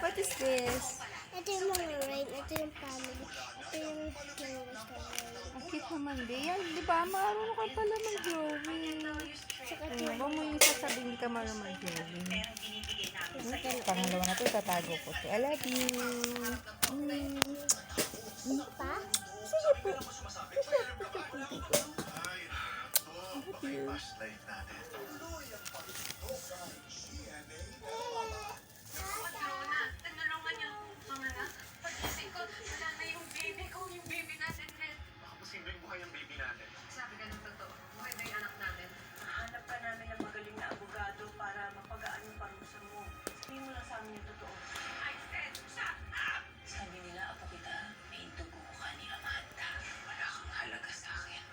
What is this? Ito yung mga rain. Ito yung family. Ito yung gusto rain. Ang cute naman din. Yan, di ba? Marunong ka pala mag-drawing. Saka ito Ano ba mo yung sasabihin hindi ka marunong mag-drawing? Pangalawa na to, tatago ko to. I love you. pa. Sige po. I love you. Tinulungan niya akong panganak. Pagising ko, wala na yung baby ko, yung baby natin, Ned. Baka posibleng buhay ang baby natin. Sabi ka ng totoo, buhay ba yung anak namin? Hanap ka namin ng magaling na abogado para mapagaan yung parusa mo. Sabihin mo lang sa amin yung totoo. I said, shut up! Sabi nila, apo kita, may dugo ka ni Amanda. Wala kang halaga sa akin.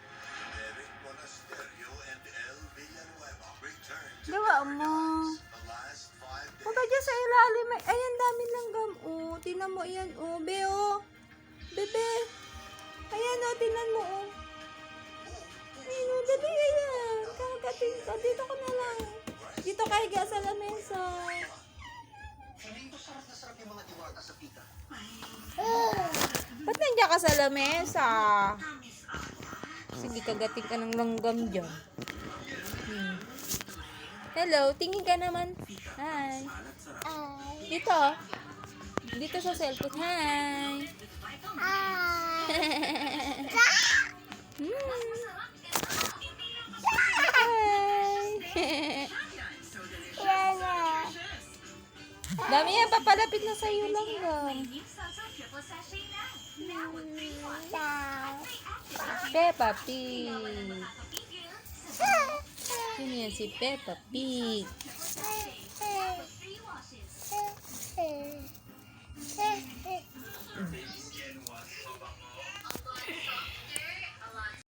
Eric Monasterio and El Villanueva return to Gawa mo. the last 5 days. Punta dyan sa ilalim. Ay, ang dami langgam. Oh, tinan mo yan. Oh, be, oh. Bebe. Ayan, oh, tinan mo, oh. Ayun, oh, bebe, ayan. Dito ko na lang. Dito ka higa sa lamesa. Feeling ko sarap na sarap yung mga diwata sa pita. Ba't nandiyan ka sa lamesa? Sige, kagating ka ng langgam dyan. Hello, tingin ka naman. Hi. Dito. Dito sa cellphone. Hi. Hi. Dami yan, papalapit na sa'yo langgam. Peppa Pig. Sino yan si Peppa Pig?